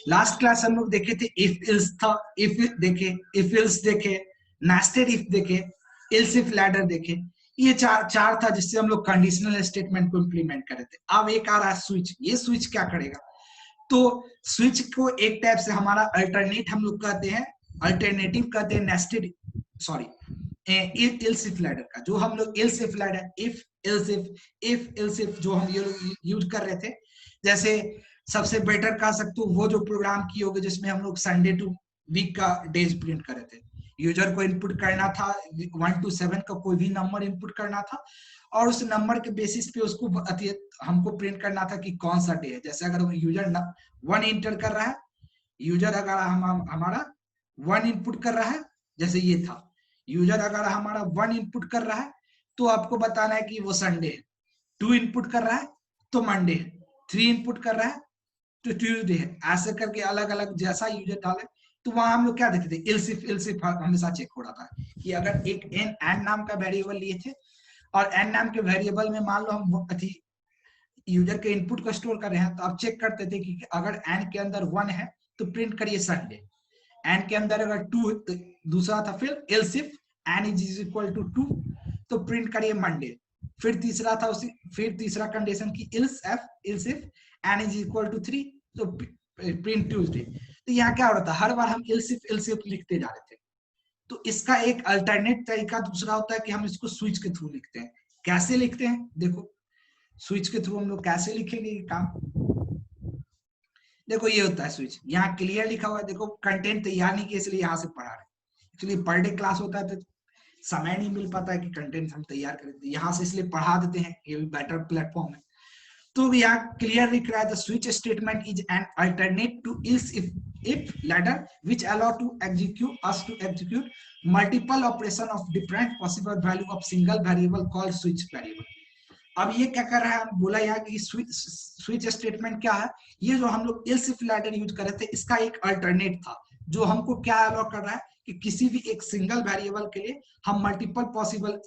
Last class हम लोग देखे थे इफ इल्स था, इफ देखे, इफ इल्स देखे, नेस्टेड इफ देखे, इल्स इफ लैडर देखे। ये चार था जिससे हम लोग कंडीशनल स्टेटमेंट को इंप्लीमेंट कर रहे थे। अब एक आ रहा है स्विच। ये स्विच क्या करेगा? तो स्विच को एक टाइप से हमारा अल्टरनेट हम लोग कहते हैं, अल्टरनेटिव कहते हैं nested, sorry if ills if ladder का। जो हम लोग ills if ladder, if ills if जो हम ये यूज कर रहे थे, जैसे सबसे बेटर कह सकते हो वो जो प्रोग्राम किए होगे जिसमें हम लोग संडे टू वीक का डेज प्रिंट कर रहे थे। यूजर को इनपुट करना था 1 to 7 का कोई भी नंबर इनपुट करना था, और उस नंबर के बेसिस पे उसको हमको प्रिंट करना था कि कौन सा डे है। जैसे अगर यूजर 1 इंटर कर रहा है, यूजर अगर हमारा 1 इनपुट कर रहा है, जैसे ये था, यूजर अगर हमारा 1 इनपुट कर रहा है तो आपको बताना है कि वो संडे है। 2 इनपुट कर रहा है तो मंडे है। 3 इनपुट कर रहा है तो ट्यूसडे है। ऐसे करके अलग अलग जैसा यूजर डाले, तो वहां हम लोग क्या देखते थे, इल्स इफ हमेशा चेक हो रहा था कि अगर एक एन नाम का वेरिएबल लिए थे और एन नाम के वेरिएबल में मान लो हम यूजर के इनपुट को स्टोर कर रहे हैं, तो आप चेक करते थे कि अगर एन के अंदर 1 है तो प्रिंट करिए संडे, एन के अंदर अगर 2, तो दूसरा था फिर else if n is equal to 2 तो प्रिंट करिए मंडे। फिर तीसरा था उसी, फिर तीसरा कंडीशन की else if n is equal to 3 तो प्रिंट ट्यूसडे। तो यहाँ क्या हो रहा था, हर बार हम इल्स इफ लिखते जा रहे थे। तो इसका एक अल्टरनेट तरीका दूसरा होता है कि हम इसको स्विच के थ्रू लिखते हैं। कैसे लिखते हैं देखो, स्विच के थ्रू हम लोग कैसे लिखेंगे ये काम, देखो ये होता है स्विच। यहाँ क्लियर लिखा हुआ है, देखो कंटेंट तैयार नहीं किया इसलिए यहाँ से पढ़ा रहे हैं। एक्चुअली पर डे क्लास होता है तो समय नहीं मिल पाता है कि कंटेंट हम तैयार करें, यहाँ से इसलिए पढ़ा देते हैं, ये भी बेटर प्लेटफॉर्म है। तो यहाँ क्लियर लिख रहा है, the switch statement is an alternate to else if ladder which allow to execute multiple operation of different possible value of single variable called switch variable. अब ये क्या कर रहा है, हम बोला यहाँ कि स्विच स्टेटमेंट क्या है, ये जो हम लोग इल्स इफ लैडर यूज कर रहे थे इसका एक अल्टरनेट था, जो हमको क्या अलाउ कर रहा है कि किसी भी एक सिंगल वेरिएबल के लिए हम मल्टीपल पॉसिबल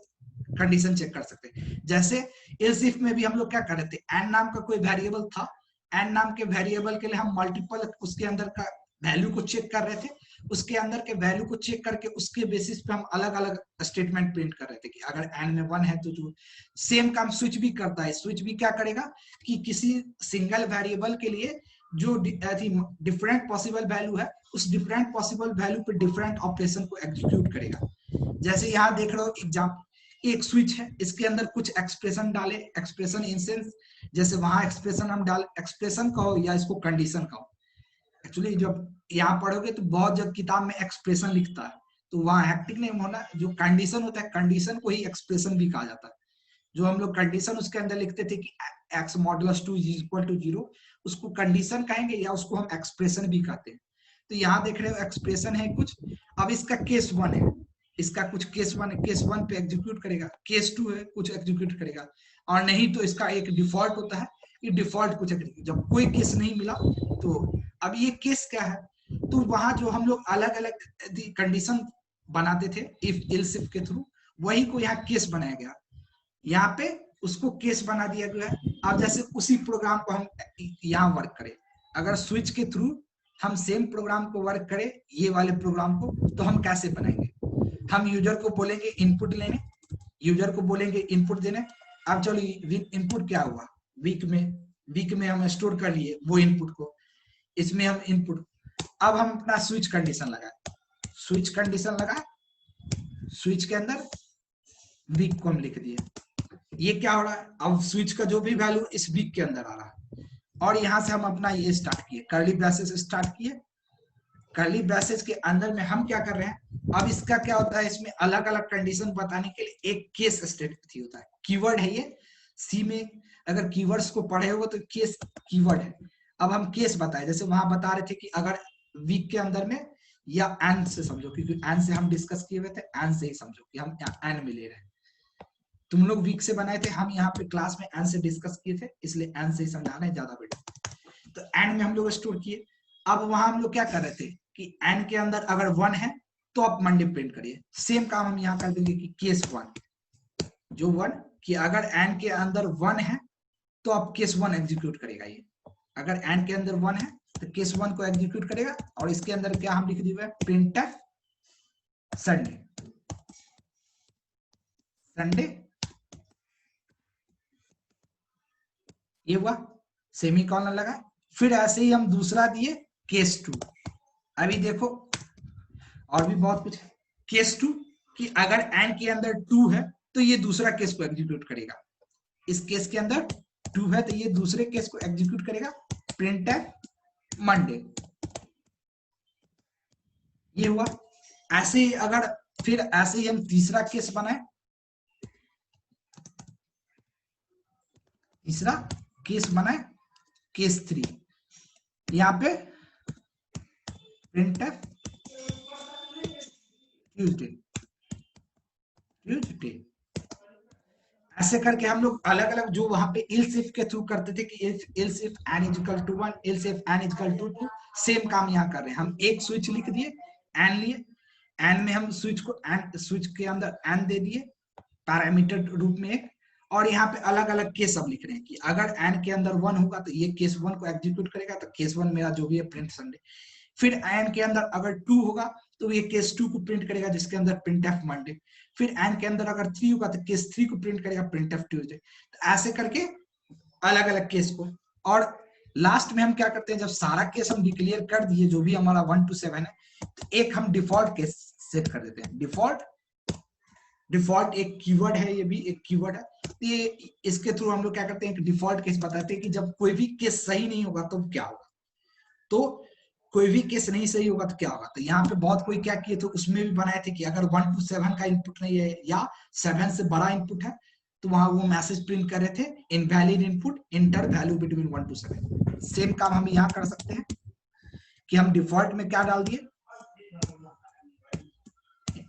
कंडीशन चेक कर सकते हैं। जैसे इल्स इफ में भी हम लोग क्या कर रहे थे, एन नाम का कोई वेरिएबल था, एन नाम के वेरिएबल के लिए हम मल्टीपल उसके अंदर का वैल्यू को चेक कर रहे थे, उसके अंदर के वैल्यू को चेक करके उसके बेसिस पे हम अलग अलग स्टेटमेंट प्रिंट कर रहे थे कि अगर एन में 1 है तो जो सेम काम स्विच भी करता है। स्विच भी क्या करेगा कि किसी सिंगल वेरिएबल के लिए जो डिफरेंट पॉसिबल वैल्यू है, उस डिफरेंट पॉसिबल वैल्यू पे डिफरेंट ऑपरेशन को एग्जीक्यूट करेगा। जैसे यहाँ देख रहे हो एग्जाम्पल, एक स्विच है, इसके अंदर कुछ एक्सप्रेशन डाले, एक्सप्रेशन इन सेंस जैसे वहां एक्सप्रेशन हम डाल, एक्सप्रेशन कहो या इसको कंडीशन कहो। एक्चुअली जब यहाँ पढ़ोगे तो बहुत जब किताब में एक्सप्रेशन लिखता है तो वहां हैक्टिक नहीं होना, जो कंडीशन होता है कंडीशन को ही एक्सप्रेशन भी कहा जाता है। जो हम लोग कंडीशन उसके अंदर लिखते थे कि x modulus 2 is equal to 0, उसको कंडीशन कहेंगे या उसको हम एक्सप्रेशन भी कहते हैं। तो यहाँ देख रहे हो एक्सप्रेशन है कुछ, अब इसका केस 1 है, इसका कुछ केस 1 है, केस 1 पे एग्जीक्यूट करेगा, केस 2 है कुछ एग्जीक्यूट करेगा, और नहीं तो इसका एक डिफॉल्ट होता है कि डिफॉल्ट कुछ एग्जीक्यूट। जब कोई केस नहीं मिला तो अब ये केस क्या है, तो वहां जो हम लोग अलग अलग कंडीशन बनाते थे इफ इल्स इफ के थ्रू, वही को यहाँ केस बनाया गया, यहाँ पे उसको केस बना दिया गया है। अब जैसे उसी प्रोग्राम को हम यहाँ वर्क करें, अगर स्विच के थ्रू हम सेम प्रोग्राम को वर्क करें, ये वाले प्रोग्राम को, तो हम कैसे बनाएंगे, हम यूजर को बोलेंगे इनपुट लेने, यूजर को बोलेंगे इनपुट देने। अब चलो इनपुट क्या हुआ, वीक में हम स्टोर कर लिए वो इनपुट को, इसमें हम इनपुट, अब हम अपना स्विच कंडीशन लगाए, स्विच कंडीशन लगाए, स्विच के अंदर वीक को हम लिख दिए। ये क्या हो रहा है, अब स्विच का जो भी वैल्यू इस वीक के अंदर आ रहा है, और यहां से हम अपना ये स्टार्ट किए, कर्ली ब्रैसेस स्टार्ट किए। कर्ली ब्रैसेस के अंदर में हम क्या कर रहे हैं, अब इसका क्या होता है, इसमें अलग अलग कंडीशन बताने के लिए एक केस स्टेटमेंट होता है, कीवर्ड है ये, सी में अगर कीवर्ड्स को पढ़े हो तो केस कीवर्ड है। अब हम केस बताए, जैसे वहां बता रहे थे कि अगर वीक के अंदर में, या एन से समझो क्योंकि एन से हम डिस्कस किए हुए थे, एन से ही समझो कि हम एन में ले रहे हैं, तुम लोग वीक से बनाए थे, हम यहाँ पे क्लास में एन से डिस्कस किए थे, इसलिए एन से ही समझाना है ज्यादा बेटर। तो एन में हम लोग स्टोर किए। अब वहां हम लोग क्या कर रहे थे कि एन के अंदर अगर 1 है तो आप मंडे प्रिंट करिए, सेम काम हम यहाँ कर देंगे कि केस 1 जो 1 कि अगर एन के अंदर 1 है तो आप केस 1 एग्जीक्यूट करेगा। ये अगर एन के अंदर 1 है तो केस 1 को एग्जीक्यूट करेगा और इसके अंदर क्या हम लिख दिए प्रिंटफ संडे, संडे ये हुआ, सेमीकोलन लगा। फिर ऐसे ही हम दूसरा दिए केस 2। अभी देखो और भी बहुत कुछ, केस 2 कि अगर एंड के अंदर 2 है तो ये दूसरा केस को एग्जीक्यूट करेगा, इस केस के अंदर 2 है तो ये दूसरे केस को एग्जीक्यूट करेगा, प्रिंटफ मंडे, ये हुआ। ऐसे ही अगर फिर ऐसे ही हम तीसरा केस बनाए, तीसरा केस बनाए केस 3, यहां पे प्रिंटफ ट्यूजडे, ट्यूजडे। ऐसे करके हम लोग अलग अलग जो वहां पे इल्स इफ के थ्रू करते थे कि else if n is equal to 1, else if n is equal to 2, same काम यहाँ कर रहे हैं। हम एक स्विच लिख दिए, n लिए, n में हम स्विच को स्विच के अंदर n दे दिए पैरामीटर रूप में एक, और यहाँ पे अलग अलग केस अब लिख रहे हैं कि अगर n के अंदर 1 होगा तो ये केस 1 को एग्जीक्यूट करेगा, तो केस 1 मेरा जो भी है प्रिंट संडे। फिर n के अंदर अगर 2 होगा तो ये केस 2 को प्रिंट करेगा जिसके अंदर प्रिंटफ मंडे। फिर n के अंदर अगर 3 होगा तो केस 3 को प्रिंट करेगा प्रिंटफ ट्यूजडे। तो ऐसे करके अलग अलग केस को, और लास्ट में हम क्या करते हैं जब सारा केस हम डिक्लेयर कर दिए जो भी हमारा 1 to 7 है, तो एक हम डिफॉल्ट केस सेट कर देते हैं। डिफॉल्ट एक कीवर्ड है, ये भी एक कीवर्ड है। ये इसके थ्रू हम लोग क्या करते हैं, एक डिफॉल्ट केस बताते हैं कि जब कोई भी केस सही नहीं होगा तो क्या होगा, तो कोई भी केस नहीं सही होगा तो क्या होगा। तो यहाँ पे बहुत कोई क्या किए थे, उसमें भी बनाए थे कि अगर 1 to 7 का इनपुट नहीं है या 7 से बड़ा इनपुट है तो वहां वो मैसेज प्रिंट कर रहे थे invalid input, inter value between 1 to 7। Same काम हम यहाँ कर सकते हैं कि हम डिफॉल्ट में क्या डाल दिए,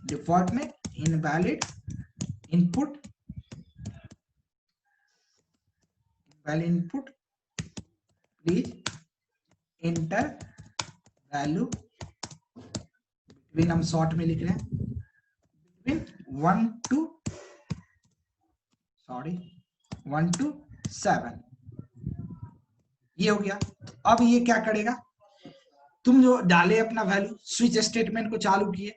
डिफॉल्ट में invalid input, value input please inter value between, हम शॉर्ट में लिख रहे हैं बिटवीन 1 to 7, ये हो गया। अब ये क्या करेगा, तुम जो डाले अपना वैल्यू, स्विच स्टेटमेंट को चालू किए,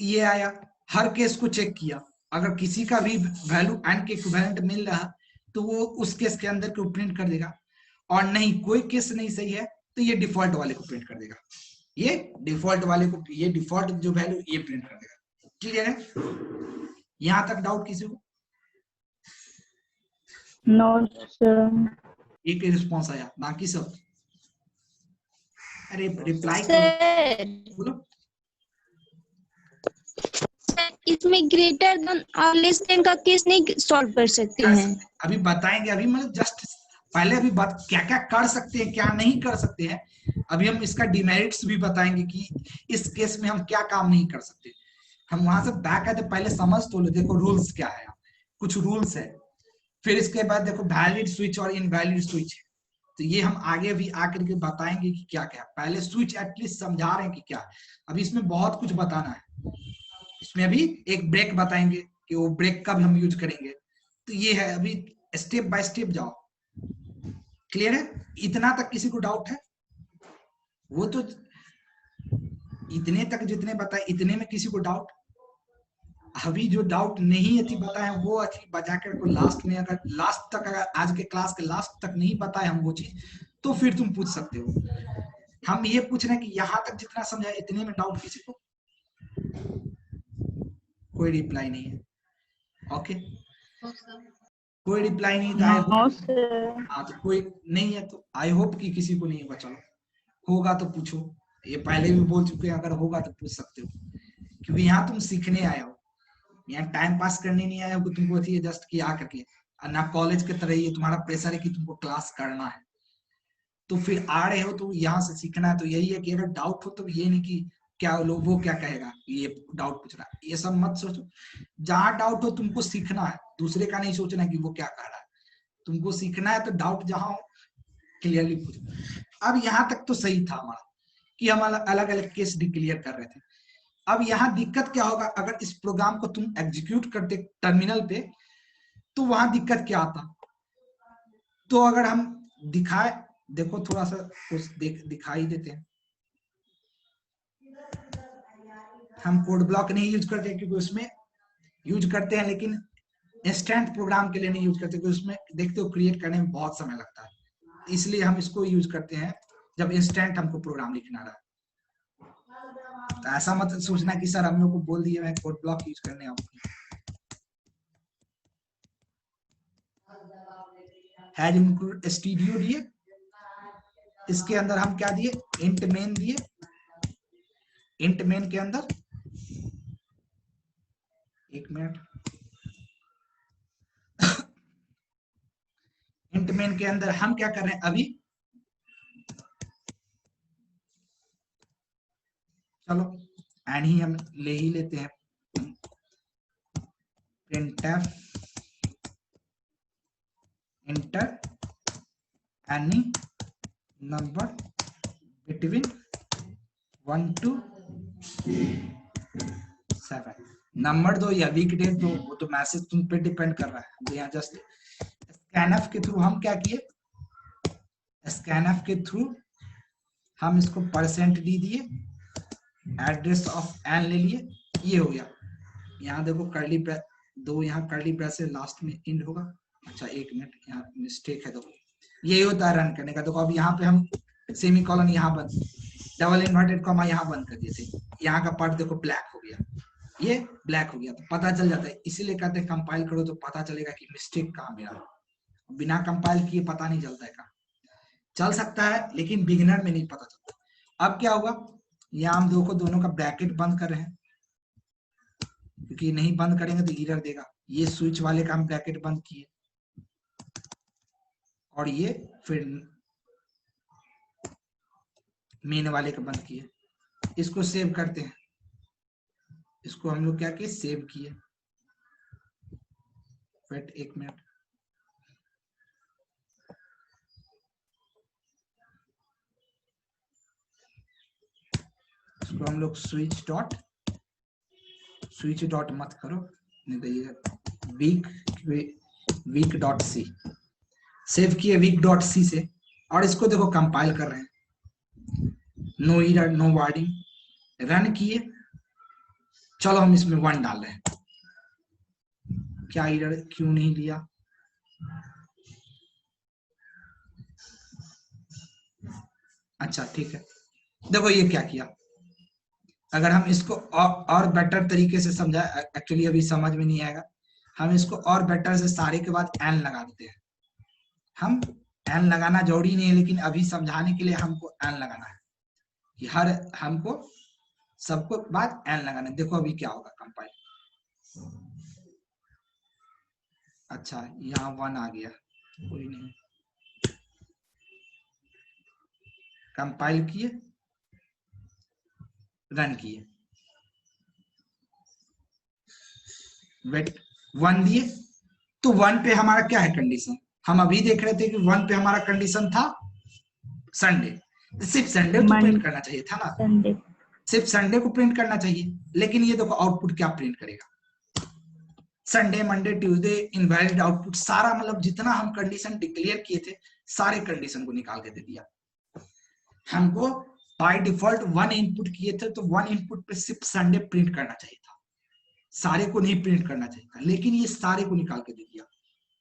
ये आया, हर केस को चेक किया, अगर किसी का भी वैल्यू एंड के इक्विवेलेंट मिल रहा तो वो उस केस के अंदर को प्रिंट कर देगा, और नहीं कोई केस नहीं सही है तो ये डिफॉल्ट वाले को प्रिंट कर देगा, ये डिफॉल्ट वाले को, ये डिफॉल्ट जो वैल्यू ये प्रिंट कर देगा। क्लियर है? यहां तक डाउट किसी को? No sir. एक ही रिस्पॉन्स आया, बाकी सब अरे रिप्लाई बोलो। इसमें ग्रेटर देन और लेस देन का केस नहीं सॉल्व कर सकते हैं? अभी बताएंगे, अभी मतलब जस्ट पहले अभी बात क्या क्या कर सकते हैं क्या नहीं कर सकते हैं, अभी हम इसका डिमेरिट्स भी बताएंगे कि इस केस में हम क्या काम नहीं कर सकते। हम वहां से बैक आए तो पहले समझ तो लो, देखो रूल्स क्या है, कुछ रूल्स है, फिर इसके बाद देखो वैलिड स्विच और इनवैलिड स्विच है, तो ये हम आगे भी आकर के बताएंगे कि क्या क्या। पहले स्विच एटलीस्ट समझा रहे हैं कि क्या, अभी इसमें बहुत कुछ बताना है, इसमें अभी एक ब्रेक बताएंगे कि वो ब्रेक का भी हम यूज करेंगे। तो ये है, अभी स्टेप बाय स्टेप जाओ। क्लियर है? इतना तक किसी को डाउट है? वो तो इतने तक जितने बताए इतने में किसी को डाउट? अभी जो डाउट नहीं थी बताए वो अच्छी बचा कर को लास्ट में, अगर लास्ट तक, अगर आज के क्लास के लास्ट तक नहीं बताए हम वो चीज तो फिर तुम पूछ सकते हो। हम ये पूछ रहे हैं कि यहाँ तक जितना समझा इतने में डाउट किसी को? कोई रिप्लाई नहीं है। ओके, कोई रिप्लाई नहीं था। हाँ तो कोई नहीं है तो आई होप कि किसी को नहीं होगा। चलो होगा तो पूछो, ये पहले भी बोल चुके हैं, अगर होगा तो पूछ सकते हो, क्योंकि यहाँ तुम सीखने आए हो, यहाँ टाइम पास करने नहीं आए हो कि तुमको चाहिए जस्ट कि आ करके, ना कॉलेज की तरह ये तुम्हारा प्रेशर है कि तुमको क्लास करना है, तो फिर आ रहे हो तो यहाँ से सीखना है। तो यही है कि अगर डाउट हो तो ये नहीं कि क्या लोग वो क्या कहेगा, ये डाउट पूछ रहा है, ये सब मत सोचो। जहां डाउट हो तुमको सीखना है, दूसरे का नहीं सोचना कि वो क्या कह रहा है, तुमको सीखना है। तो डाउट जहां हो क्लियरली पूछो। अब यहाँ तक तो सही था हमारा कि हम अलग अलग केस डिक्लेयर कर रहे थे। अब यहाँ दिक्कत क्या होगा, अगर इस प्रोग्राम को तुम एग्जीक्यूट करते टर्मिनल पे तो वहां दिक्कत क्या आता, तो अगर हम दिखाए देखो थोड़ा सा कुछ दिखाई देते हैं। हम कोड ब्लॉक नहीं यूज करते क्योंकि उसमें यूज करते हैं, लेकिन इंस्टेंट प्रोग्राम के लिए नहीं यूज करते क्योंकि उसमें देखते हो क्रिएट करने में बहुत समय लगता है, इसलिए हम इसको यूज करते हैं जब इंस्टेंट हमको प्रोग्राम लिखना रहा। तो ऐसा मत सोचना कि सर हम लोग को बोल दिए मैं कोड ब्लॉक यूज करने आऊँ। हैज इंक्लूड स्टूडियो दिए, इसके अंदर हम क्या दिए, इंट मेन दिए। इंट मेन के अंदर एक मिनट, इंट मेन के अंदर हम क्या कर रहे हैं अभी, चलो एंड ही हम ले ही लेते हैं, printf enter any number between 1 to 7। Number दो या वीक डेट दो, वो तो मैसेज तुम पे डिपेंड कर रहा है। तो यहाँ जस्ट स्कैनफ के थ्रू हम क्या किए, स्कैनफ के थ्रू हम इसको % डी दिए, एड्रेस ऑफ एन ले लिए, ये हो गया। यहाँ देखो कर्ली ब्रैकेट दो, यहाँ कर्ली ब्रैकेट लास्ट में इंड होगा। अच्छा एक मिनट, यहाँ मिस्टेक है, देखो यही होता है रन करने का। देखो अब यहाँ पे हम सेमी कॉलन यहाँ बंद, डबल इन्वर्टेड कॉमा यहाँ बंद कर दिए थे, यहाँ का पार्ट देखो ब्लैक हो गया, ये ब्लैक हो गया, तो पता चल जाता है। इसीलिए कहते हैं कंपाइल करो तो पता चलेगा कि मिस्टेक कहाँ मेरा, बिना कंपाइल किए पता नहीं चलता है। कहाँ चल सकता है लेकिन बिगिनर में नहीं पता चलता। अब क्या होगा, यहाँ हम दोनों का ब्रैकेट बंद कर रहे हैं, क्योंकि नहीं बंद करेंगे तो एरर देगा। ये स्विच वाले का हम ब्रैकेट बंद किए, और ये फिर मेन वाले का बंद किए। इसको सेव करते हैं, इसको हम लोग क्या किए, सेव किए। वेट एक मिनट, इसको हम लोग स्विच डॉट मत करो, नहीं तो ये वीक डॉट सी सेव किए, वीक डॉट सी से। और इसको देखो कंपाइल कर रहे हैं, no error no warning, run किए। चलो हम इसमें 1 डाल रहे हैं, क्या एरर क्यों नहीं लिया, अच्छा ठीक है। देखो ये क्या किया, अगर हम इसको और बेटर तरीके से समझा, एक्चुअली अभी समझ में नहीं आएगा, हम इसको और बेटर से सारे के बाद एन लगा देते हैं। हम एन लगाना जरूरी नहीं है, लेकिन अभी समझाने के लिए हमको एन लगाना है कि हर हमको सबको बाद एन लगाना है। देखो अभी क्या होगा कंपाइल, अच्छा यहाँ 1 आ गया, कोई नहीं, कंपाइल किए, रन किए, वेट 1 दिए, तो 1 पे हमारा क्या है कंडीशन, हम अभी देख रहे थे कि 1 पे हमारा कंडीशन था संडे, सिर्फ संडे तो प्रिंट करना चाहिए था ना, संडे, सिर्फ संडे को प्रिंट करना चाहिए। लेकिन ये देखो आउटपुट क्या प्रिंट करेगा, Sunday Monday Tuesday invalid output, सारा मतलब जितना हम कंडीशन डिक्लेयर किए थे सारे कंडीशन को निकाल के दे दिया। हमको बाय डिफॉल्ट 1 इनपुट किए थे, तो 1 इनपुट पे सिर्फ संडे प्रिंट करना चाहिए था, सारे को नहीं प्रिंट करना चाहिए था, लेकिन ये सारे को निकाल के दे दिया।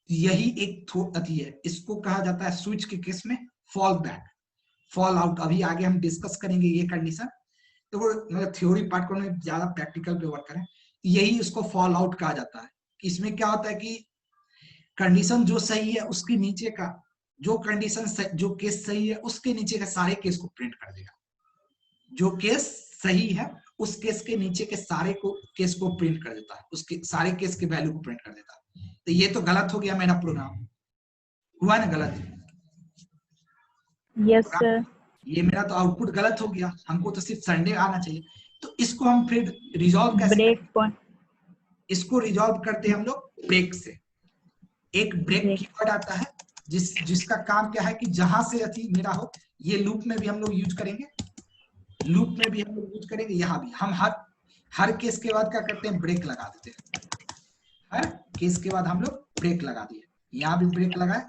यही एक अति है, इसको कहा जाता है स्विच के केस में फॉल बैक, फॉल आउट। अभी आगे हम डिस्कस करेंगे ये कंडीशन, तो वो मतलब थ्योरी पार्ट को ज्यादा प्रैक्टिकल पे वर्क करें, यही इसको फॉल आउट कहा जाता है। इसमें क्या होता है कि कंडीशन जो सही है उसके नीचे का जो कंडीशन जो केस सही है उसके नीचे का सारे केस को प्रिंट कर देगा, जो केस सही है उस केस के नीचे के सारे को केस को प्रिंट कर देता है, उसके सारे केस के वैल्यू को प्रिंट कर देता है। तो ये तो गलत हो गया मेरा प्रोग्राम, हुआ ना गलत? यस सर, ये मेरा तो आउटपुट गलत हो गया, हमको तो सिर्फ संडे आना चाहिए। तो इसको हम फिर रिजॉल्व कैसे ब्रेक पॉइंट, इसको रिजॉल्व करते हैं हम लोग ब्रेक से। एक ब्रेक कीवर्ड आता है जिसका काम क्या है कि जहां से अति मेरा हो, ये लूप में भी हम लोग यूज करेंगे, लूप में भी हम लोग यूज करेंगे, यहाँ भी हम हर केस के बाद क्या करते हैं, ब्रेक लगा देते हैं। हर केस के बाद हम लोग ब्रेक लगा दिए, यहाँ भी ब्रेक लगाए,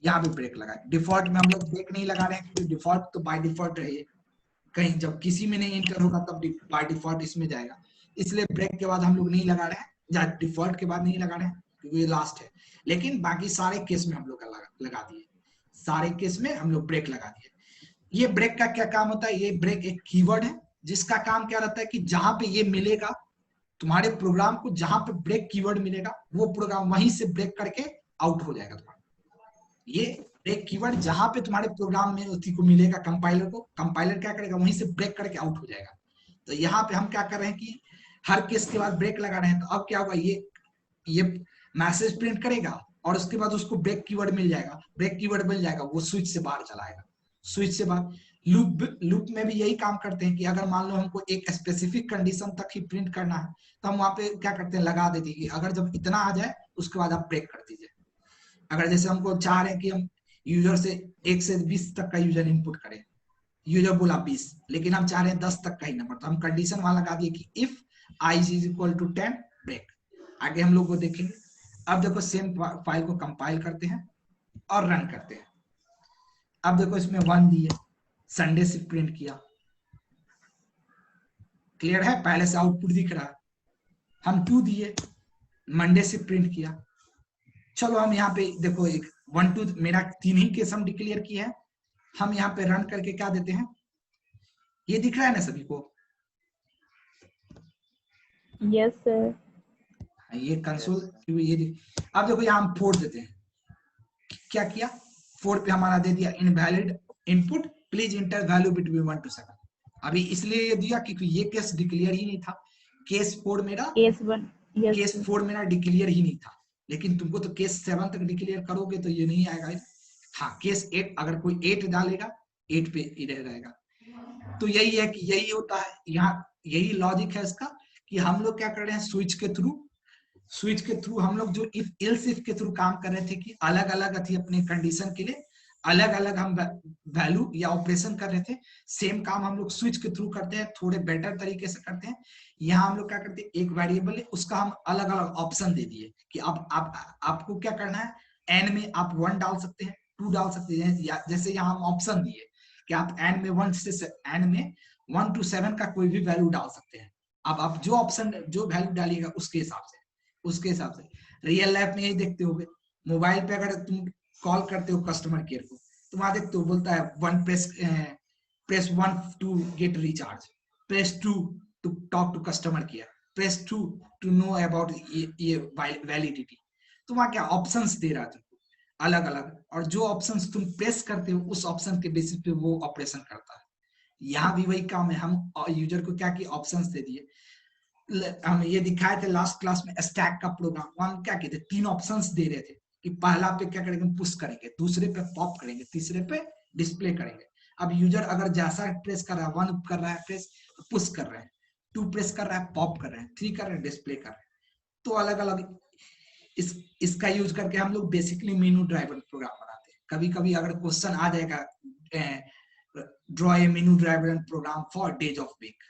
यहाँ पे ब्रेक लगाए। डिफॉल्ट में हम लोग ब्रेक नहीं लगा रहे हैं क्योंकि डिफॉल्ट तो बाय डिफॉल्ट रहे, कहीं जब किसी में नहीं एंटर होगा तब बाय डिफॉल्ट इसमें जाएगा, इसलिए ब्रेक के बाद हम लोग नहीं लगा रहे हैं, या डिफॉल्ट के बाद नहीं लगा रहे हैं क्योंकि ये लास्ट है। लेकिन बाकी सारे केस में हम लोग लगा दिए, सारे केस में हम लोग ब्रेक लगा दिए। ये ब्रेक का क्या काम होता है, ये ब्रेक एक कीवर्ड है जिसका काम क्या रहता है कि जहां पे ये मिलेगा तुम्हारे प्रोग्राम को, जहां पे ब्रेक कीवर्ड मिलेगा वो प्रोग्राम वहीं से ब्रेक करके आउट हो जाएगा तुम्हारा। ये ब्रेक कीवर्ड जहां पे तुम्हारे प्रोग्राम में उसी को मिलेगा, कंपाइलर को, कंपाइलर क्या करेगा वहीं से ब्रेक करके आउट हो जाएगा। तो यहाँ पे हम क्या कर रहे हैं कि हर केस के बाद ब्रेक लगा रहे हैं, तो अब क्या होगा, ये मैसेज प्रिंट करेगा और उसके बाद उसको ब्रेक कीवर्ड मिल जाएगा, ब्रेक कीवर्ड मिल जाएगा, वो स्विच से बाहर चलाएगा, स्विच से बाहर। लूप में भी यही काम करते हैं कि अगर मान लो हमको एक स्पेसिफिक कंडीशन तक ही प्रिंट करना है तो हम वहां पे क्या करते हैं, लगा देते हैं कि अगर जब इतना आ जाए उसके बाद आप ब्रेक कर दीजिए। अगर जैसे हमको चाह रहे हैं कि हम यूजर से 1 से 20 तक का यूजर इनपुट करें, यूजर बोला 20 लेकिन हम चाह रहे हैं 10 तक का ही नंबर, तो हम कंडीशन वहां लगा दिए कि if i is equal to 10 break. आगे हम लोग को देखेंगे। अब देखो सेम फाइल को कंपाइल करते हैं और रन करते हैं। अब देखो इसमें 1 दिए, संडे से प्रिंट किया, क्लियर है, पहले से आउटपुट दिख रहा है। हम 2 दिए, मंडे से प्रिंट किया। चलो हम यहाँ पे देखो एक 1 2 मेरा 3 ही केस हम डिक्लेयर किया है, हम यहाँ पे रन करके क्या देते हैं, ये दिख रहा है ना सभी को? Yes sir. ये कंसोल ये अब देखो यहाँ हम 4 देते हैं। क्या किया, 4 पे हमारा दे दिया invalid input, please inter value between 1 to 7। अभी इसलिए ये दिया क्योंकि ये केस डिक्लेयर ही नहीं था, केस 4 मेरा, केस 4 मेरा डिक्लेयर ही नहीं था। लेकिन तुमको तो केस 7 तक डिक्लेयर करोगे तो ये नहीं आएगा। हाँ केस 8, अगर कोई 8 डालेगा 8 पे इधर रहेगा। तो यही है कि यही होता है यहाँ, यही लॉजिक है इसका कि हम लोग क्या कर रहे हैं, स्विच के थ्रू हम लोग जो इफ एल्स इफ के थ्रू काम कर रहे थे कि अलग अलग अपने कंडीशन के लिए अलग अलग हम वैल्यू या ऑपरेशन कर रहे थे, सेम काम हम लोग स्विच के थ्रू करते हैं, थोड़े बेटर तरीके से करते हैं। यहाँ हम लोग क्या करते हैं, एक वेरिएबल है उसका हम अलग अलग ऑप्शन दे दिए कि अब आपको क्या करना है, एन में आप 1 डाल सकते हैं, 2 डाल सकते हैं, या जैसे यहाँ हम ऑप्शन दिए कि आप एन में 1 to 7 का कोई भी वैल्यू डाल सकते हैं। अब आप जो ऑप्शन जो वैल्यू डालिएगा उसके हिसाब से रियल लाइफ में यही देखते होगे, मोबाइल पे अगर तुम कॉल करते हो कस्टमर केयर को तो वहां देखते हो बोलता है press 1 to get recharge, press 2 to talk to customer care, press 2 to know about ये वैलिडिटी। तो वहां क्या ऑप्शंस दे रहा है तुमको अलग अलग, और जो ऑप्शंस तुम प्रेस करते हो उस ऑप्शन के बेसिस पे वो ऑपरेशन करता है। यहाँ भी वही काम है, हम यूजर को क्या किया, ऑप्शंस दे दिए। हम ये दिखाए थे लास्ट क्लास में स्टैक का प्रोग्राम, हम क्या कहते 3 ऑप्शंस दे रहे थे कि पहला पे क्या करेंगे, पुश करेंगे, दूसरे पे पॉप करेंगे, तीसरे पे डिस्प्ले करेंगे। अब यूजर अगर जैसा प्रेस कर रहा है, 1 कर रहा है प्रेस तो पुश कर रहे हैं, 2 प्रेस कर रहा है पॉप कर रहे हैं, 3 कर रहे हैं डिस्प्ले कर रहे हैं। तो अलग अलग इसका यूज करके हम लोग बेसिकली मेनू ड्राइवर प्रोग्राम बनाते हैं। कभी कभी अगर क्वेश्चन आ जाएगा, draw a menu driver program for days of week,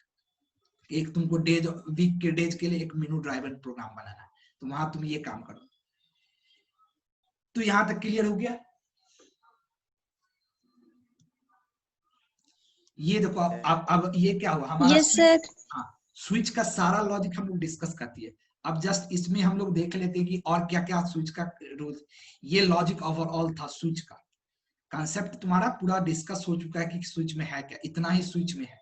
एक तुमको डेज वीक के डेज के लिए एक मेनू ड्राइवर प्रोग्राम बनाना है, तो वहां तुम ये काम करो। तो यहां तक क्लियर हो गया? ये देखो अब ये क्या हुआ हमारा, यस सर। हाँ स्विच का सारा लॉजिक हम लोग डिस्कस कर दिए। अब जस्ट इसमें हम लोग देख लेते हैं कि और क्या क्या स्विच का रूल। ये लॉजिक ओवरऑल था स्विच का, कॉन्सेप्ट तुम्हारा पूरा डिस्कस हो चुका है कि स्विच में है क्या, इतना ही स्विच में है,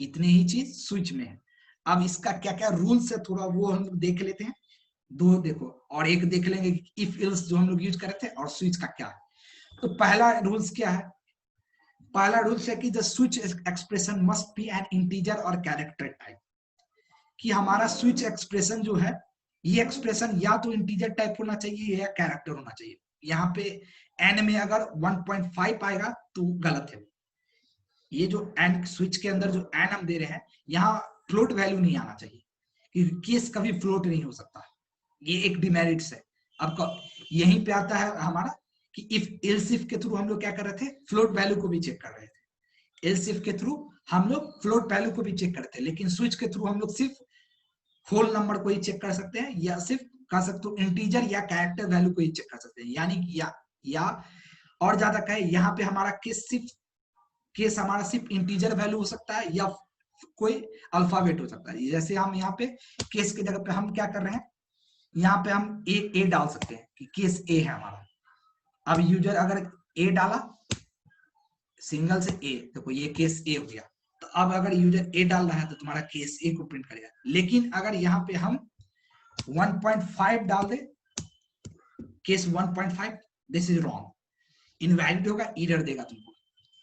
इतनी ही चीज स्विच में है। अब इसका क्या क्या रूल्स है थोड़ा वो हम लोग देख लेते हैं। 2 देखो और एक देख लेंगे इफ एल्स जो हम लोग यूज कर रहे थे और स्विच का क्या है। तो पहला रूल्स क्या है, पहला रूल्स है कि the switch expression must be N integer और कैरेक्टर टाइप, कि हमारा स्विच एक्सप्रेशन जो है ये एक्सप्रेशन या तो इंटीजर टाइप होना चाहिए या कैरेक्टर होना चाहिए। यहाँ पे n में अगर 1.5 आएगा तो गलत है। ये जो n स्विच के अंदर जो n हम दे रहे हैं यहाँ फ्लोट वैल्यू नहीं आना चाहिए, क्योंकि केस कभी फ्लोट नहीं हो सकता, ये एक डिमेरिट्स है। अब यहीं पे आता है हमारा कि इफ एल्स इफ के थ्रू हम लोग क्या कर रहे थे, फ्लोट वैल्यू को भी चेक कर रहे थे। एल्स इफ के थ्रू हम लोग फ्लोट वैल्यू को भी चेक करते हैं, लेकिन स्विच के थ्रू हम लोग सिर्फ होल नंबर को ही चेक कर सकते हैं, या सिर्फ कह सकते हो इंटीजर या कैरेक्टर वैल्यू को ही चेक कर सकते हैं। यानी या और ज्यादा कहे यहाँ पे हमारा केस हमारा सिर्फ इंटीजर वैल्यू हो सकता है या कोई अल्फाबेट हो सकता है। जैसे हम यहाँ पे केस की जगह पे हम क्या कर रहे हैं, यहाँ पे हम ए डाल सकते हैं कि केस ए है हमारा। अब यूजर अगर ए डाला सिंगल से ए, देखो ये केस ए हो गया, तो अब अगर यूजर ए डाल रहा है तो तुम्हारा केस ए को प्रिंट करेगा। लेकिन अगर यहाँ पे हम 1.5 डाल दे, case 1.5, this is wrong, invalid होगा, एरर देगा तुमको,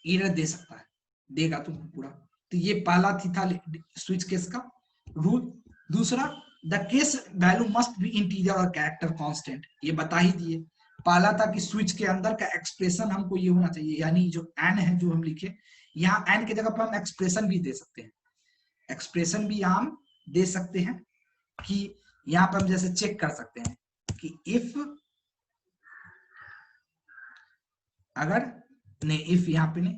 एरर दे सकता है, देगा तुमको पूरा। तो ये पहला था स्विच केस का रूल। दूसरा, the case value must be integer और कैरेक्टर कांस्टेंट, ये बता ही दिए। पहला था कि स्विच के अंदर का एक्सप्रेशन हमको ये होना चाहिए, यानी जो एन है जो हम लिखे, यहाँ एन की जगह पर हम एक्सप्रेशन भी दे सकते हैं, एक्सप्रेशन भी यहाँ हम दे सकते हैं कि यहाँ पर हम जैसे चेक कर सकते हैं कि इफ, अगर नहीं, इफ यहाँ पे नहीं,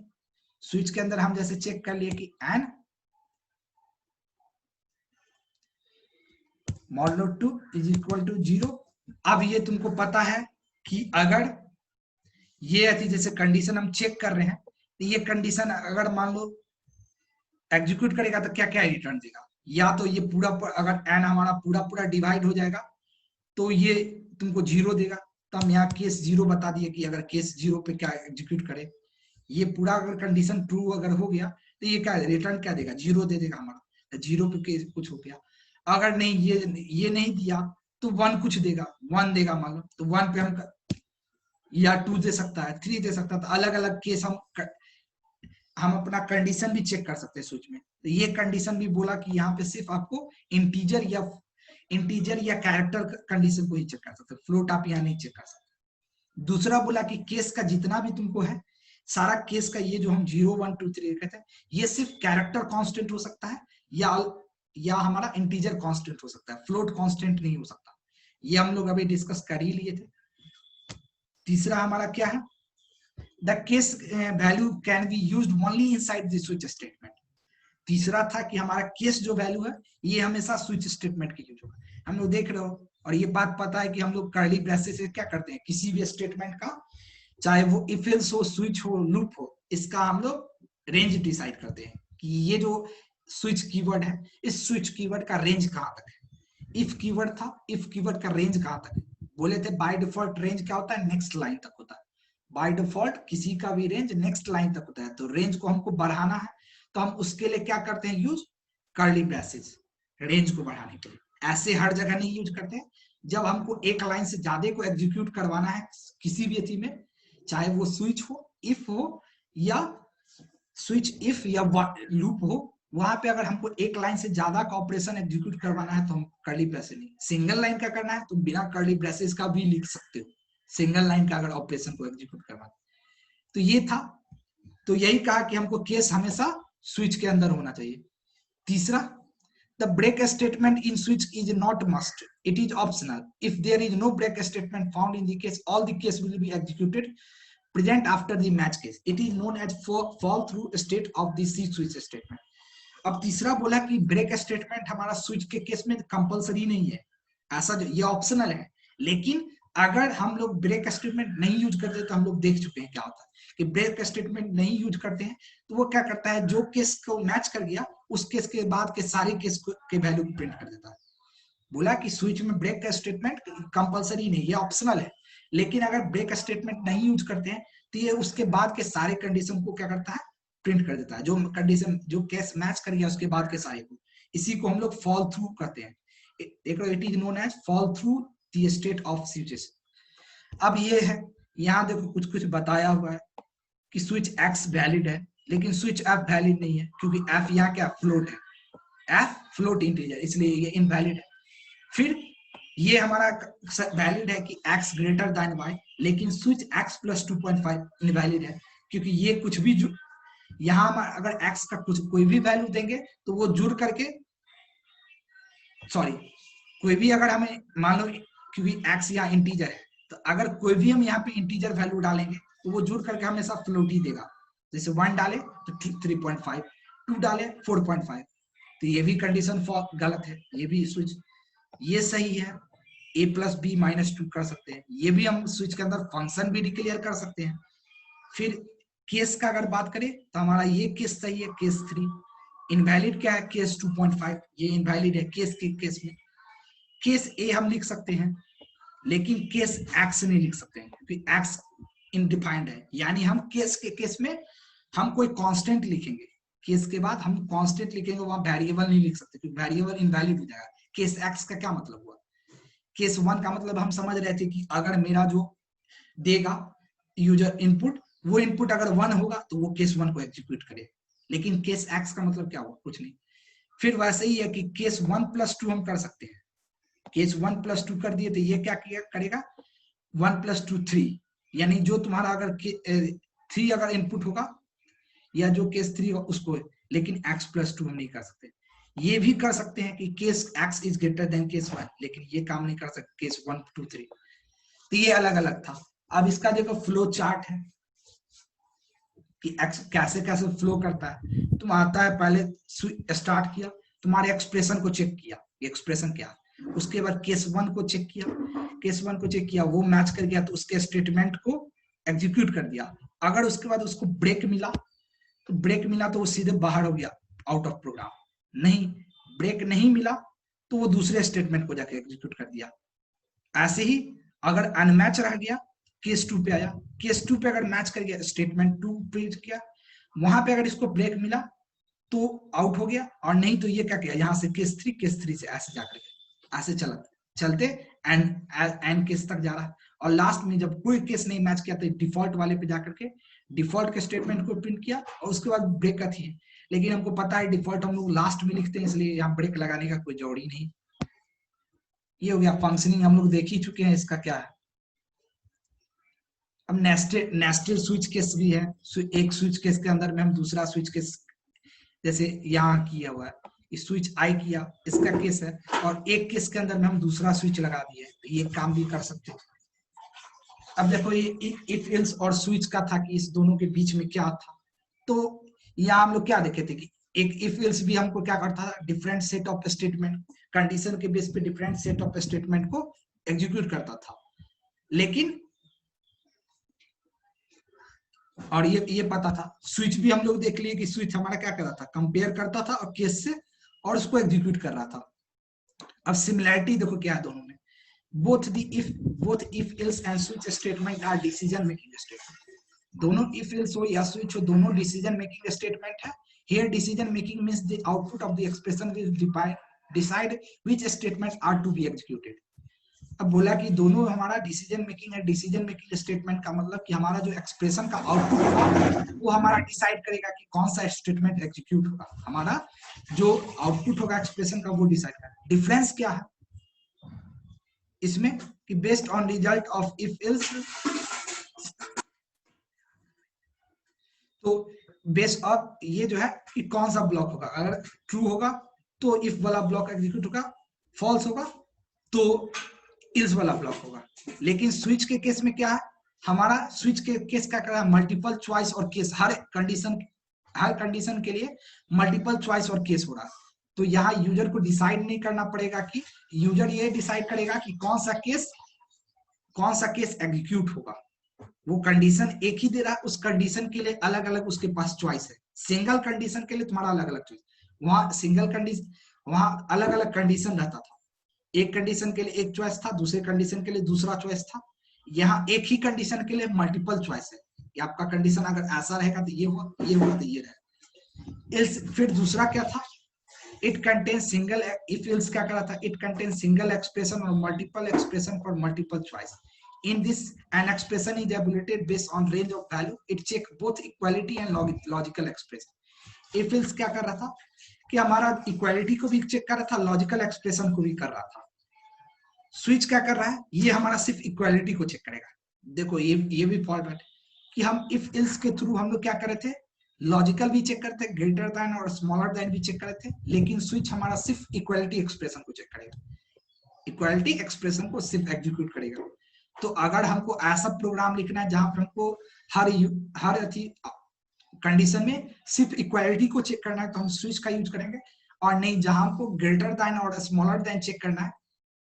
स्विच के अंदर हम जैसे चेक कर लिए कि n modulo 2 is equal to 0। अब ये तुमको पता है कि अगर ये थी जैसे कंडीशन हम चेक कर रहे हैं, तो ये कंडीशन अगर मान लो एग्जीक्यूट करेगा तो क्या क्या रिटर्न देगा, या तो ये पूरा अगर एन हमारा पूरा डिवाइड हो जाएगा तो ये तुमको 0 देगा। तो हम यहाँ केस 0 बता दिए कि अगर केस 0 पे क्या एग्जीक्यूट करे, ये पूरा अगर कंडीशन ट्रू अगर हो गया तो ये क्या रिटर्न क्या देगा, 0 दे देगा हमारा, 0 पे कुछ हो गया। अगर नहीं ये नहीं दिया तो 1 कुछ देगा, 1 देगा मान लो, तो 1 पे हम या 2 दे सकता है, 3 दे सकता है। तो अलग अलग केस हम अपना कंडीशन भी चेक कर सकते हैं स्विच में। तो ये कंडीशन भी बोला कि यहाँ पे सिर्फ आपको इंटीजर या कैरेक्टर कंडीशन को ही चेक कर सकते हैं, फ्लोट आप यहाँ नहीं चेक कर सकते। दूसरा बोला कि केस का जितना भी तुमको है, सारा केस का ये जो हम 0 1 2 3 कहते हैं, ये सिर्फ कैरेक्टर कांस्टेंट हो सकता है या हमारा इंटीजर कांस्टेंट हो सकता है, फ्लोट कांस्टेंट नहीं हो सकता। ये हम लोग अभी डिस्कस कर ही लिए थे। तीसरा हमारा क्या है, the case value can be used only inside the switch statement. तीसरा था कि हमारा केस जो वैल्यू है ये हमेशा स्विच स्टेटमेंट के यूज होगा। हम लोग देख रहे हो, और ये बात पता है कि हम लोग कर्ली ब्रेसेस से क्या करते हैं, किसी भी स्टेटमेंट का, चाहे वो इफ एल्स हो, स्विच हो, लूप हो, इसका हम लोग रेंज डिसाइड करते हैं कि ये जो स्विच कीवर्ड है, इस स्विच कीवर्ड का रेंज कहां तक है। इफ कीवर्ड था, इफ कीवर्ड का रेंज कहां तक है, बोले थे बाय डिफॉल्ट रेंज क्या होता है, नेक्स्ट लाइन तक होता है। बाय डिफॉल्ट किसी का भी रेंज नेक्स्ट लाइन तक होता है। तो रेंज को हमको बढ़ाना है तो हम उसके लिए क्या करते हैं, यूज कर्ली ब्रेसेस, रेंज को बढ़ाने के लिए। ऐसे हर जगह नहीं यूज करते हैं। जब हमको एक लाइन से ज्यादा को एग्जीक्यूट करवाना है किसी भी अथी में, चाहे वो स्विच हो, इफ हो, या स्विच इफ या लूप हो, वहां पे अगर हमको एक लाइन से ज्यादा का ऑपरेशन एग्जीक्यूट करवाना है तो हम कर्ली ब्रेसेस नहीं, सिंगल लाइन का करना है तो बिना कर्ली ब्रेसेस का भी लिख सकते हो, सिंगल लाइन का अगर ऑपरेशन को एग्जीक्यूट करवाना। तो ये था, तो यही कहा कि हमको केस हमेशा स्विच के अंदर होना चाहिए। तीसरा, the break statement in switch is not must, it is optional. If there is no break statement found in the case, all the case will be executed present after the match case. It is known as fall through state of the C switch statement. अब तीसरा बोला कि break statement हमारा switch के case में compulsory नहीं है, ऐसा जो ये ऑप्शनल है। लेकिन अगर हम लोग ब्रेक स्टेटमेंट नहीं यूज करते तो हम लोग देख चुके हैं क्या होता है कि ब्रेक स्टेटमेंट नहीं यूज करते हैं तो वो क्या करता है, जो केस को मैच कर गया उस केस के बाद के सारे केस के वैल्यू को प्रिंट कर देता है। बोला कि स्विच में ब्रेक स्टेटमेंट कंपलसरी नहीं, ये ऑप्शनल है। लेकिन अगर ब्रेक स्टेटमेंट नहीं यूज करते हैं तो ये उसके बाद के सारे कंडीशन को क्या करता है, प्रिंट कर देता है। जो कंडीशन जो केस मैच कर गया उसके बाद के सारे को, इसी को हम लोग फॉल थ्रू कहते हैं। देख लो, it is known as fall through the state of switches. अब ये है, यहाँ देखो कुछ कुछ बताया हुआ है कि स्विच एक्स वैलिड है लेकिन स्विच एफ वैलिड नहीं है, क्योंकि एफ यहाँ क्या फ्लोट है, एफ फ्लोट इंटीजर, इसलिए ये इनवैलिड है। फिर ये हमारा वैलिड है कि x ग्रेटर देन y, लेकिन स्विच x प्लस 2.5 इनवैलिड है, क्योंकि ये कुछ भी यहाँ अगर x का कुछ कोई भी वैल्यू देंगे तो वो जुड़ करके, सॉरी, कोई भी अगर हमें मान लो, क्योंकि x यहाँ इंटीजर है, तो अगर कोई भी हम यहाँ पे इंटीजर वैल्यू डालेंगे तो वो जुड़ करके हमेशा फ्लोट ही देगा। जैसे 1 डाले तो 3.5, 2 डाले 4.5, तो ये भी कंडीशन गलत है। ये भी स्विच ये सही है, a प्लस बी माइनस 2 कर सकते हैं। ये भी हम स्विच के अंदर फंक्शन भी डिक्लेयर कर सकते हैं, फिर केस का अगर बात करें तो हमारा ये केस सही है, केस 3। इनवैलिड क्या है, केस 2.5, ये इनवैलिड है केस के केस में। केस ए हम लिख सकते हैं, लेकिन केस एक्स नहीं लिख सकते हैं क्योंकि एक्स इनडिफाइंड है। यानी हम केस के केस में हम कोई कांस्टेंट लिखेंगे, केस के बाद हम कांस्टेंट लिखेंगे, वहां वेरिएबल नहीं लिख सकते क्योंकि वेरिएबल इनवैलिड हो जाएगा। केस एक्स का क्या मतलब हुआ, केस 1 का मतलब हम समझ रहे थे कि अगर मेरा जो देगा यूजर इनपुट, वो इनपुट अगर 1 होगा तो वो केस 1 को एग्जीक्यूट करे। लेकिन केस एक्स का मतलब क्या हुआ, कुछ नहीं। फिर वैसे ही है कि केस 1+2 हम कर सकते हैं। केस 1+2 कर दिए तो ये क्या करेगा, 1+2 3, यानी जो तुम्हारा अगर 3 अगर इनपुट होगा या जो केस 3 होगा उसको, लेकिन x+2 हम नहीं कर सकते। ये भी कर सकते हैं कि case x is greater than case 1, लेकिन ये काम नहीं कर सकते केस 1 2 3। तो ये अलग अलग था। अब इसका देखो फ्लो चार्ट है कि x कैसे कैसे फ्लो करता है। तुम आता है पहले स्टार्ट किया, तुम्हारे एक्सप्रेशन को चेक किया, एक्सप्रेशन क्या, उसके बाद केस 1 को चेक किया, केस 1 को चेक किया, वो मैच कर गया तो उसके स्टेटमेंट को एग्जीक्यूट कर दिया। अगर उसके बाद उसको ब्रेक मिला तो वो सीधे बाहर हो गया, आउट ऑफ प्रोग्राम। नहीं, ब्रेक नहीं मिला तो वो दूसरे स्टेटमेंट को जाके एग्जीक्यूट कर दिया। ऐसे ही अगर अनमैच रह गया, केस 2 पे आया, केस 2 पे अगर मैच कर गया स्टेटमेंट 2 प्रिंट किया, वहां पे अगर इसको ब्रेक मिला तो आउट हो गया, और नहीं तो ये क्या किया, यहाँ से केस 3 से ऐसे जाकर के ऐसे चलते एंड केस तक जा रहा है। और लास्ट में जब कोई केस नहीं मैच किया तो डिफॉल्ट वाले पे जाकर के डिफॉल्ट के स्टेटमेंट को प्रिंट किया और उसके बाद ब्रेक का थी। लेकिन हमको पता है डिफॉल्ट हम लोग लास्ट में लिखते हैं, इसलिए यहाँ ब्रेक लगाने का कोई जरूरी नहीं। ये हो गया फंक्शनिंग, हम लोग देख ही चुके हैं इसका क्या है। अब नेस्टेड स्विच केस भी है। एक स्विच केस के अंदर में हम दूसरा स्विच केस, जैसे यहाँ किया हुआ है स्विच आई किया, इसका केस है, और एक केस के अंदर में हम दूसरा स्विच लगा दिए, तो ये काम भी कर सकते हैं। अब देखो ये इफ एल्स और स्विच का था कि इस दोनों के बीच में क्या था। तो यहाँ हम लोग क्या देखे थे कि एक इफ एल्स भी हमको क्या करता था, different set of statement, condition के बेस पे डिफरेंट सेट ऑफ स्टेटमेंट को एग्जीक्यूट करता था। लेकिन और ये पता था, स्विच भी हम लोग देख लिए कि स्विच हमारा क्या कर रहा था, कंपेयर करता था और केस से, और उसको एग्जीक्यूट कर रहा था। अब सिमिलैरिटी देखो क्या है दोनों में, both if else and switch statement are decision making statement। दोनों if else हो या switch हो, दोनों decision making statement है। Here decision making means the output of the expression will decide which statements are to be executed। अब बोला कि दोनों हमारा डिसीजन मेकिंग है। डिसीजन मेकिंग स्टेटमेंट का मतलब कि हमारा जो एक्सप्रेशन का आउटपुट होगा वो हमारा डिसाइड करेगा कि कौन सा स्टेटमेंट एग्जीक्यूट होगा। हमारा जो आउटपुट होगा एक्सप्रेशन का वो डिसाइड करेगा। डिफरेंस क्या है इसमें कि based on result of if else, तो बेस्ड ऑफ ये जो है कि कौन सा ब्लॉक होगा, अगर ट्रू होगा तो इफ वाला ब्लॉक एग्जीक्यूट होगा, फॉल्स होगा तो इल्स वाला ब्लॉक होगा। लेकिन स्विच के केस में क्या है, हमारा स्विच के केस क्या कर रहा है, मल्टीपल चॉइस और केस, हर कंडीशन के लिए मल्टीपल चॉइस और केस हो रहा है। तो यहाँ यूजर को डिसाइड नहीं करना पड़ेगा, कि यूजर ये डिसाइड करेगा कि कौन सा केस एग्जीक्यूट होगा। वो कंडीशन एक ही दे रहा है, उस कंडीशन के लिए अलग अलग उसके पास चॉइस है। सिंगल कंडीशन के लिए तुम्हारा अलग अलग चॉइस, वहां सिंगल कंडीशन, वहां अलग अलग कंडीशन रहता था। एक कंडीशन के लिए एक चॉइस था, दूसरे कंडीशन के लिए दूसरा चॉइस था। यहाँ एक ही कंडीशन के लिए मल्टीपल चॉइस है कि आपका कंडीशन अगर ऐसा रहेगा तो ये होगा, ये होगा तो ये रहेगा। एल्स फिर दूसरा क्या था, it contains single, if else क्या कर रहा था, इट कंटेन्स सिंगल एक्सप्रेशन और multiple expression for multiple choice. In this, an expression is evaluated based on range of value. It check both equality and logical expression. If else क्या कर रहा था कि हमारा इक्वालिटी को भी चेक कर रहा था, लॉजिकल एक्सप्रेशन को भी कर रहा था। स्विच क्या कर रहा है, ये हमारा सिर्फ इक्वालिटी को चेक करेगा। देखो ये भी फॉर्मेट कि हम इफ एल्स के थ्रू हम लोग क्या कर रहे थे, लॉजिकल भी चेक करते, ग्रेटर देन और स्मॉलर देन भी चेक करते थे। लेकिन स्विच हमारा सिर्फ इक्वालिटी एक्सप्रेशन को चेक करेगा, इक्वालिटी एक्सप्रेशन को सिर्फ एग्जीक्यूट करेगा। तो अगर हमको ऐसा प्रोग्राम लिखना है जहां पर हमको हर कंडीशन में सिर्फ इक्वालिटी को चेक करना है तो हम स्विच का यूज करेंगे। और नहीं, जहां हमको ग्रेटर देन और स्मॉलर देन चेक करना है,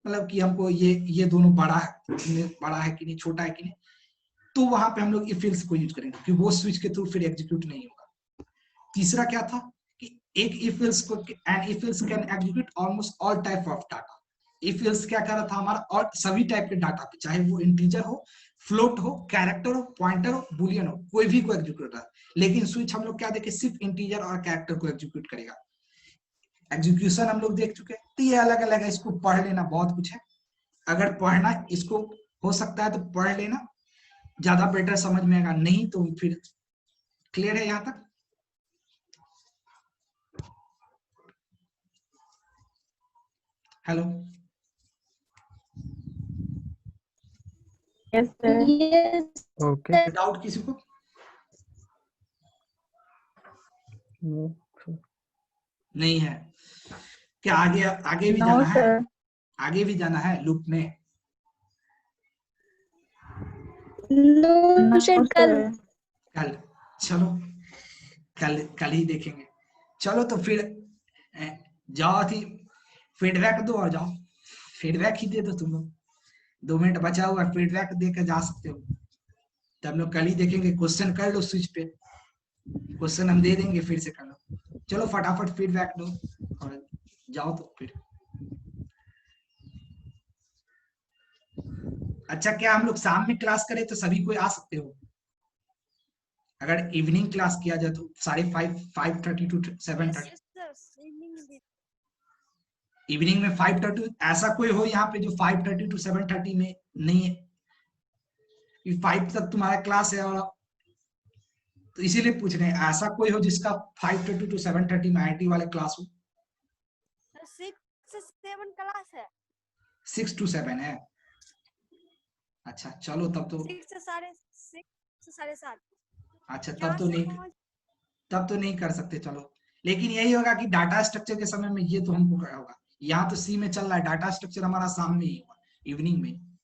मतलब कि हमको ये दोनों बड़ा है कि नहीं, छोटा है कि नहीं, तो वहां पे हम लोग इफ एल्स को यूज करेंगे, क्योंकि वो स्विच के थ्रू फिर एग्जीक्यूट नहीं होगा। तीसरा क्या था कि एक इफ एल्स को, and if else can execute almost all type of data. If else क्या कर रहा था हमारा, और सभी टाइप के डाटा पे, चाहे वो इंटीजर हो, फ्लोट हो, कैरेक्टर हो, पॉइंटर हो, बुलियन हो, कोई भी को एग्जीक्यूट कर रहा है। लेकिन स्विच हम लोग क्या देखे, सिर्फ इंटीजर और कैरेक्टर को एग्जीक्यूट करेगा। एग्जीक्यूशन हम लोग देख चुके हैं, तो ये अलग अलग है, इसको पढ़ लेना, बहुत कुछ है। अगर पढ़ना इसको हो सकता है तो पढ़ लेना, ज्यादा बेटर समझ में आएगा, नहीं तो फिर क्लियर है यहां तक? Hello, Yes, sir. Yes. Okay. Doubt किसी को? No. नहीं है क्या? आगे आगे भी No, जाना है? sir. आगे भी जाना है लूप में? No, No, sir. कल sir. कल, चलो कल ही देखेंगे। चलो तो फिर जाओ, थी फीडबैक दो और जाओ, फीडबैक ही दे दो तुम लोग। 2 मिनट बचा हुआ, फीडबैक देकर जा सकते हो। तो हम लोग कल ही देखेंगे। क्वेश्चन कर लो स्विच पे, क्वेश्चन हम दे देंगे, फिर से कर लो। चलो फटाफट फीडबैक दो और जाओ तो फिर। अच्छा, क्या हम लोग शाम में क्लास करें तो सभी कोई आ सकते हो? अगर इवनिंग क्लास किया जाए तो 5:30 टू 7:30। इवनिंग में 5:30, ऐसा कोई हो यहाँ पे जो 5:30 टू 7:30 में नहीं है? 5 तक तुम्हारा क्लास है, और तो इसीलिए पूछ रहे हैं, ऐसा कोई हो जिसका 5:30 टू 7:30 में आईटी वाले क्लास हो? 6 से 7 क्लास है। 6 to 7 है? अच्छा चलो, तब तो 6 से 7:30। अच्छा, 4 से 5। तब तो नहीं कर सकते। चलो, लेकिन यही होगा कि डाटा स्ट्रक्चर के समय में ये तो हमको करना होगा। यहाँ तो सी में चल रहा है, डाटा स्ट्रक्चर हमारा शाम में ही होगा, इवनिंग में।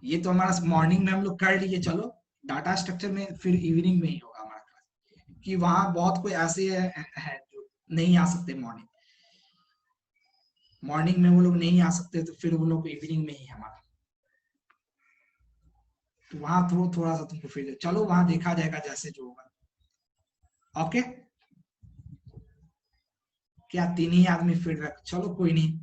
ये तो हमारा मॉर्निंग में हम लोग कर लिए, चलो डाटा स्ट्रक्चर में फिर इवनिंग में ही होगा हमारा क्लास, कि वहां बहुत कोई ऐसे है जो नहीं आ सकते मॉर्निंग में वो लोग नहीं आ सकते, तो फिर वो लोग इवनिंग में ही हमारा, तो वहां थोड़ा सा तुमको फिर चलो वहां देखा जाएगा जैसे जो होगा। ओके, क्या 3 ही आदमी फीडबैक? चलो कोई नहीं,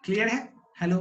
क्लियर है। हेलो।